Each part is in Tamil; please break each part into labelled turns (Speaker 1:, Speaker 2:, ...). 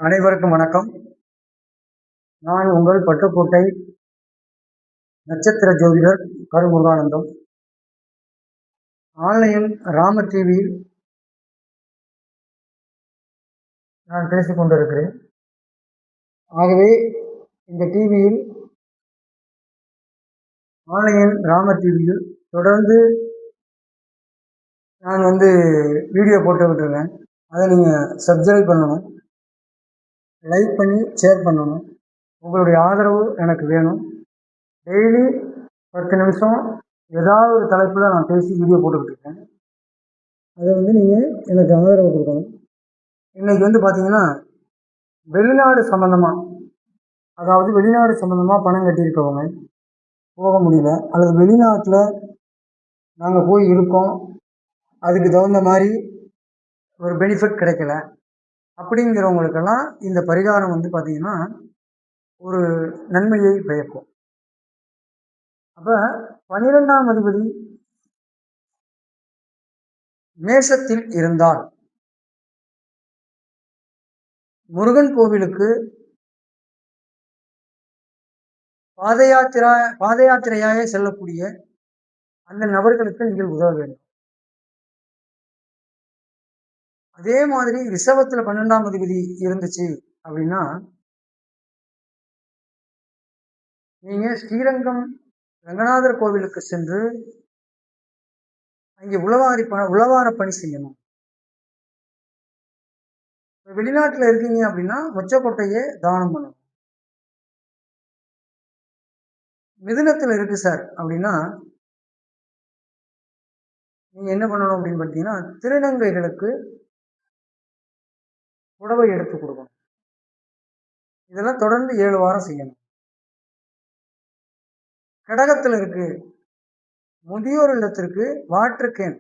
Speaker 1: அனைவருக்கும் வணக்கம். நான் உங்கள் பட்டுக்கோட்டை நட்சத்திர ஜோதிடர் கருமுருகானந்தம். ஆன்லைன் ராம டிவியில் நான் பேசிக் கொண்டிருக்கிறேன். ஆகவே இந்த டிவியில் ஆன்லைன் ராம டிவியில் தொடர்ந்து நான் வீடியோ போட்டு விட்டுருக்கேன். அதை நீங்கள் சப்ஸ்கிரைப் பண்ணணும், லைக் பண்ணி ஷேர் பண்ணணும். உங்களுடைய ஆதரவு எனக்கு வேணும். டெய்லி 10 நிமிஷம் ஏதாவது ஒரு தலைப்பில் நான் பேசி வீடியோ போட்டுக்கிட்டு இருக்கேன். அதை நீங்கள் எனக்கு ஆதரவு கொடுக்கணும். இன்னைக்கு பார்த்தீங்கன்னா, வெளிநாடு சம்மந்தமாக, அதாவது வெளிநாடு சம்மந்தமாக பணம் கட்டியிருக்கவங்க போக முடியல, அல்லது வெளிநாட்டில் நாங்கள் போய் இருக்கோம், அதுக்கு தகுந்த மாதிரி ஒரு பெனிஃபிட் கிடைக்கல அப்படிங்கிறவங்களுக்கெல்லாம் இந்த பரிகாரம் பார்த்தீங்கன்னா ஒரு நன்மையை பயக்கும். அப்போ 12ஆம் அதிபதி மேஷத்தில் இருந்தால் முருகன் கோவிலுக்கு பாத யாத்திரையாக செல்லக்கூடிய அந்த நபர்களுக்கு நீங்கள் உதவ வேண்டும். அதே மாதிரி ரிஷபத்துல 12ஆம் அதிபதி இருந்துச்சு அப்படின்னா நீங்க ஸ்ரீரங்கம் ரங்கநாதர் கோவிலுக்கு சென்று அங்கே உழவார பணி செய்யணும். வெளிநாட்டுல இருக்கீங்க அப்படின்னா மொச்சக்கொட்டையே தானம் பண்ணணும். மிதுனத்துல இருக்கு சார் அப்படின்னா நீங்க என்ன பண்ணணும் அப்படின்னு பார்த்தீங்கன்னா, திருநங்கைகளுக்கு புடவை எடுத்து கொடுக்கணும். இதெல்லாம் தொடர்ந்து 7 வாரம் செய்யணும். கடகத்துல இருக்கு, முதியோர் இல்லத்திற்கு வாட்டர் கேன்,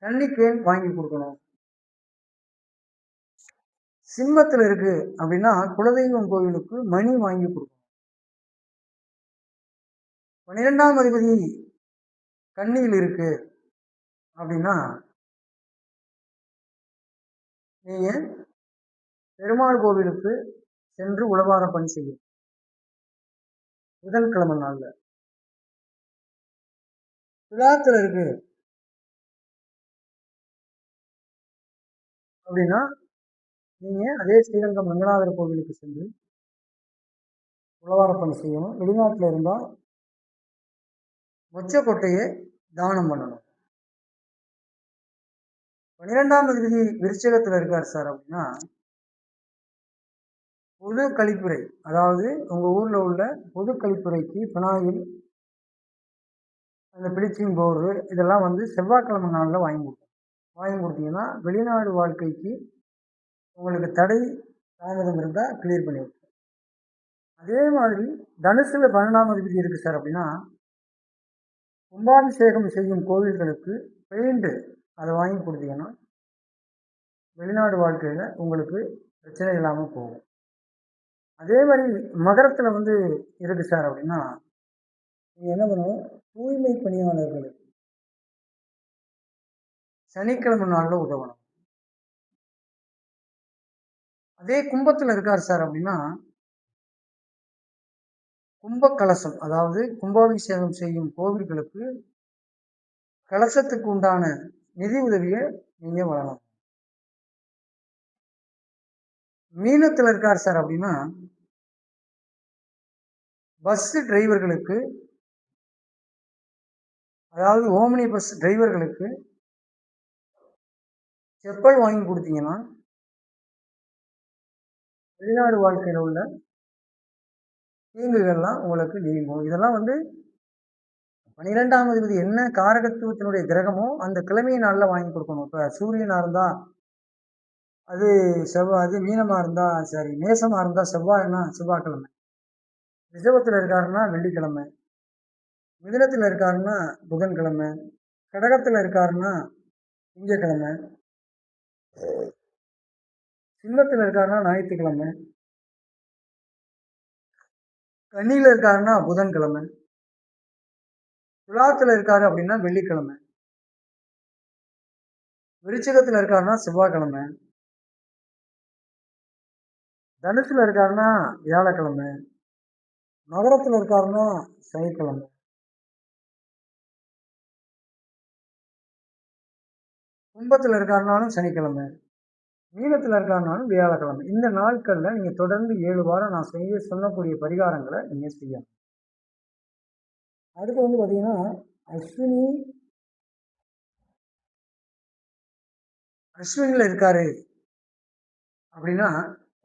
Speaker 1: தண்ணி கேன் வாங்கி கொடுக்கணும். சிம்மத்துல இருக்கு அப்படின்னா குலதெய்வம் கோவிலுக்கு மணி வாங்கி கொடுக்கணும். 12ஆம் அதிபதி கன்னியில் இருக்கு அப்படின்னா நீங்க பெருமாள் கோவிலுக்கு சென்று உழவார பணி செய்யும் புதன்கிழமை நாள்ல. துலாத்துல இருக்கு அப்படின்னா நீங்க அதே ஸ்ரீரங்கம் ரங்கநாதர் கோவிலுக்கு சென்று உழவார பணி செய்யணும். வெளிநாட்டுல இருந்தா மொச்சக்கொட்டையை தானம் பண்ணணும். 12ஆம் அதிபதி விருச்சிகத்துல இருக்கார் சார் அப்படின்னா பொது கழிப்புறை, அதாவது உங்க ஊர்ல உள்ள பொது கழிப்புறைக்கு பினாயில், அந்த பிளீச்சிங் பவுடர் இதெல்லாம் செவ்வாய்க்கிழமை நாளில் வாங்கி கொடுத்தீங்கன்னா வெளிநாடு வாழ்க்கைக்கு உங்களுக்கு தடை தாமதம் இருந்தால் கிளியர் பண்ணி விட்டு. அதே மாதிரி தனுசுல 12ஆம் அதிபதி இருக்கு சார் அப்படின்னா கும்பாபிஷேகம் செய்யும் கோவில்களுக்கு பெயிண்ட் அதை வாங்கி கொடுத்தீங்கன்னா வெளிநாடு வாழ்க்கையில் உங்களுக்கு பிரச்சனை இல்லாமல் போகும். அதே மாதிரி மகரத்தில் இருக்கு சார் அப்படின்னா நீங்கள் என்ன பண்ணணும், தூய்மை பணியாளர்களுக்கு சனிக்கிழமை நாளில் உதவணும். அதே கும்பத்தில் இருக்கார் சார் அப்படின்னா கும்ப கலசம், அதாவது கும்பாபிஷேகம் செய்யும் கோவில்களுக்கு கலசத்துக்கு உண்டான நிதி உதவியை நீங்க வழங்கணும். மீனத்தில் இருக்கார் சார் அப்படின்னா பஸ் டிரைவர்களுக்கு, அதாவது ஓமினி பஸ் டிரைவர்களுக்கு செப்பல் வாங்கி கொடுத்தீங்கன்னா வெளிநாடு வாழ்க்கையில் உள்ள தீங்குகள்லாம் உங்களுக்கு நீங்கும். இதெல்லாம் 12ஆம் அதிபதி என்ன காரகத்துவத்தினுடைய கிரகமோ அந்த கிழமை நாளில் வாங்கி கொடுக்கணும். இப்போ சூரியனா இருந்தா அது செவ்வாய், அது மீனமா இருந்தா சரி, மேசமா இருந்தா செவ்வாய்னா செவ்வாய்க்கிழமை, ரிஷபத்தில் இருக்காருன்னா வெள்ளிக்கிழமை, மிதுனத்தில் இருக்காருன்னா புதன்கிழமை, கடகத்தில் இருக்காருன்னா திங்கக்கிழமை, சிம்மத்தில் இருக்காருன்னா ஞாயிற்றுக்கிழமை, கன்னியில இருக்காருன்னா புதன்கிழமை, துலாத்துல இருக்காரு அப்படின்னா வெள்ளிக்கிழமை, விருச்சிகத்தில் இருக்காருன்னா செவ்வாய்க்கிழமை, தனுசுல இருக்காருன்னா வியாழக்கிழமை, மகரத்தில் இருக்காருன்னா சனிக்கிழமை, கும்பத்தில் இருக்காருனாலும் சனிக்கிழமை, மீனத்தில் இருக்காருனாலும் வியாழக்கிழமை. இந்த நாட்கள்ல நீங்க தொடர்ந்து 7 வாரம் நான் சொல்லக்கூடிய பரிகாரங்களை நீங்க செய்யணும். அடுத்து வந்து பாத்தீங்கன்னா அஸ்வினில இருக்காரு அப்படின்னா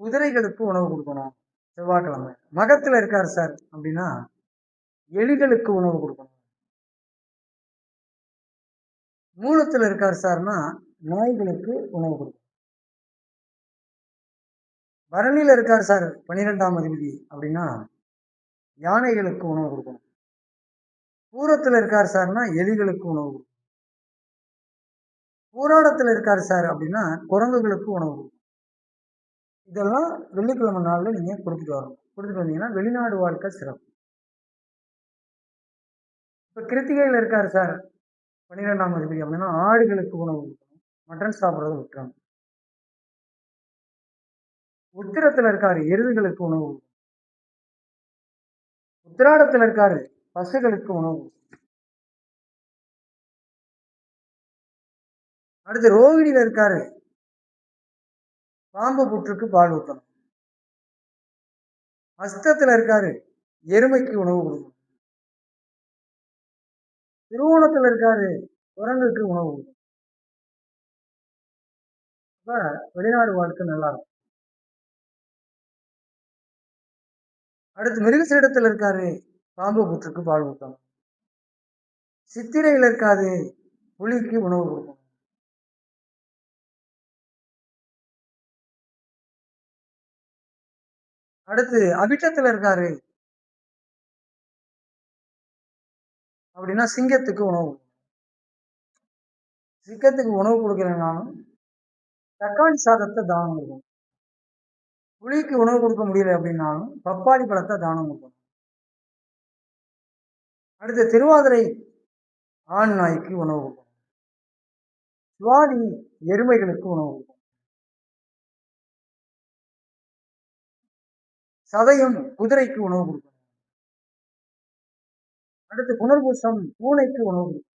Speaker 1: குதிரைகளுக்கு உணவு கொடுக்கணும் செவ்வாய்க்கிழமை. மகத்துல இருக்காரு சார் அப்படின்னா எலிகளுக்கு உணவு கொடுக்கணும். மூலத்துல இருக்காரு சார்னா நாய்களுக்கு உணவு கொடுக்கணும். பரணியில இருக்காரு சார் 12ஆம் அதிபதி அப்படின்னா யானைகளுக்கு உணவு கொடுக்கணும். பூரத்துல இருக்காரு சார்னா எலிகளுக்கு உணவு கொடுக்கணும். பூராடத்துல இருக்காரு சார் அப்படின்னா குரங்குகளுக்கு உணவு கொடுக்கணும். இதெல்லாம் வெள்ளிக்கிழமை நாள்ல நீங்க கொடுத்துட்டு வரணும். கொடுத்துட்டு வந்தீங்கன்னா வெளிநாடு வாழ்க்கை சிறப்பு. இப்ப கிருத்திகையில இருக்காரு சார் 12ஆம் அதிபதி அப்படின்னா ஆடுகளுக்கு உணவு கொடுக்கணும். மட்டன் சாப்பிட்றத விட்டுறணும். உத்திரத்துல இருக்காரு எருதுகளுக்கு உணவு கொடுக்கணும். உத்திராடத்துல இருக்காரு பசுகளுக்கு உணவு கொடுக்கணும். அடுத்து ரோகிணியில இருக்காரு பாம்பு புற்றுக்கு பால் ஊற்றணும். அஸ்தத்துல இருக்காரு எருமைக்கு உணவு கொடுக்கணும். திருவோணத்துல இருக்காரு குரங்குக்கு உணவு கொடுக்கணும். அப்ப வெளிநாடு வாழ்க்கை நல்லா இருக்கும். அடுத்து மிருகசீடத்துல இருக்காரு பாம்பு புற்றுக்கு பால் ஊற்றணும். சித்திரையில இருக்காது புலிக்கு உணவு கொடுக்கணும். அடுத்து அபிட்டத்துல இருக்காரு அப்படின்னா சிங்கத்துக்கு உணவு கொடுக்கணும். சிங்கத்துக்கு உணவு கொடுக்கலனாலும் தக்காளி சாதத்தை தானம் கொடுக்கணும். புலிக்கு உணவு கொடுக்க முடியல அப்படின்னாலும் பப்பாளி பழத்தை தானம் கொடுக்கணும். அடுத்து திருவாதிரை ஆண் நாய்க்கு உணவு கொடுக்கணும். சுவாதி எருமைகளுக்கு உணவு கொடுக்கணும். சதயம் குதிரைக்கு உணவு கொடுக்கணும். அடுத்து புனர்பூசம் பூனைக்கு உணவு கொடுக்கணும்.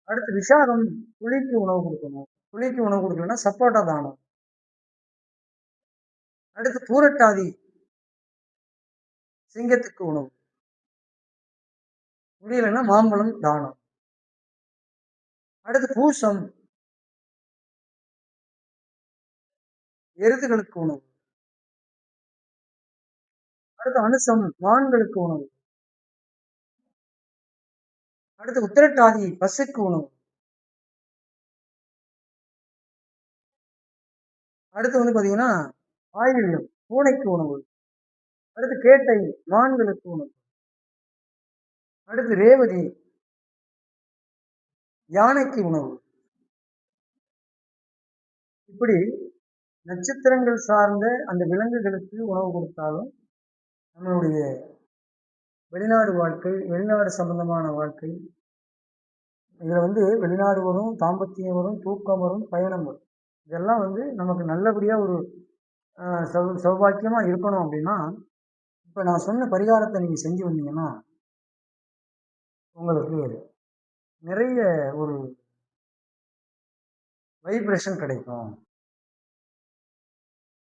Speaker 1: அடுத்து விஷாகம் புலிக்கு உணவு கொடுக்கணும். புலிக்கு உணவு கொடுக்கலன்னா சப்போட்டா தானம். அடுத்து பூரட்டாதி சிங்கத்துக்கு உணவு முடியலன்னா மாம்பழம் தானம். அடுத்து பூசம் எருதுகளுக்கு உணவு. அடுத்து அனுசம் மான்களுக்கு உணவு. அடுத்து உத்திரட்டாதி பசுக்கு உணவு. அடுத்து வந்து பாத்தீங்கன்னா ஆயுள்யம் பூனைக்கு உணவு. அடுத்து கேட்டை மான்களுக்கு உணவு. அடுத்து ரேவதி யானைக்கு உணவு. இப்படி நட்சத்திரங்கள் சார்ந்த அந்த விலங்குகளுக்கு உணவு கொடுத்தாலும் நம்மளுடைய வெளிநாடு வாழ்க்கை வெளிநாடு சம்பந்தமான வாழ்க்கை இதுல வந்து வெளிநாடு வரும், தாம்பத்தியம் வரும், தூக்கம் வரும், பயணம் வரும். இதெல்லாம் வந்து நமக்கு நல்லபடியா ஒரு சௌபாக்கியமா இருக்கணும் அப்படின்னா இப்ப நான் சொன்ன பரிகாரத்தை நீங்க செஞ்சு வந்தீங்கன்னா உங்களுக்கு நிறைய ஒரு வைப்ரேஷன் கிடைக்கும்.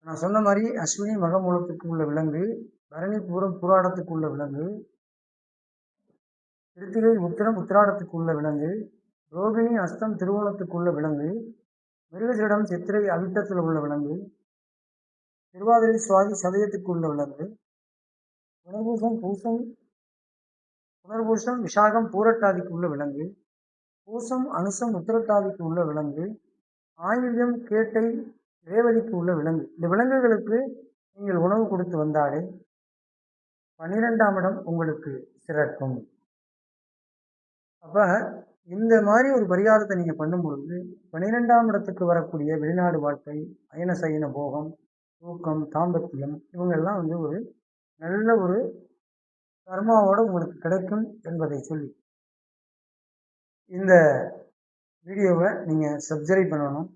Speaker 1: நான் சொன்ன மாதிரி அஸ்வினி மகமூலத்துக்கு உள்ள விலங்கு, பரணி பூரம் புராடத்துக்கு உள்ள விலங்கு, கிருத்திகை உத்திரம் உத்திராடத்துக்கு உள்ள விலங்கு, ரோகிணி அஸ்தம் திருவோணத்துக்கு உள்ள விலங்கு, மிருகசீடம் சித்திரை அவிட்டத்தில் உள்ள விலங்கு, திருவாதிரை சுவாதி சதயத்துக்கு உள்ள விலங்கு, புனர்பூசம் விஷாகம் பூரட்டாதிக்கு உள்ள விலங்கு, பூசம் அனுசம் உத்திரட்டாதிக்கு உள்ள விலங்கு, ஆயுள்யம் கேட்டை ரேவதிக்கு உள்ள விலங்கு. இந்த விலங்குகளுக்கு நீங்கள் உணவு கொடுத்து வந்தாலே 12ஆம் இடம் உங்களுக்கு சிறக்கும். அப்ப இந்த மாதிரி ஒரு பரிகாரத்தை நீங்க பண்ணும் பொழுது 12ஆம் இடத்துக்கு வரக்கூடிய வெளிநாடு வாழ்க்கை, அயன சயன போகம், தூக்கம், தாம்பத்தியம் இவங்கெல்லாம் வந்து ஒரு நல்ல ஒரு கர்மாவோட உங்களுக்கு கிடைக்கும் என்பதை சொல்லி இந்த வீடியோவை நீங்கள் சப்ஸ்கிரைப் பண்ணணும்.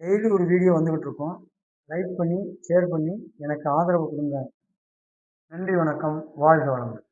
Speaker 1: டெய்லி ஒரு வீடியோ வந்துக்கிட்டு இருக்கோம். லைக் பண்ணி ஷேர் பண்ணி எனக்கு ஆதரவு கொடுங்க. நன்றி, வணக்கம், வாழ்க வளமுடன்.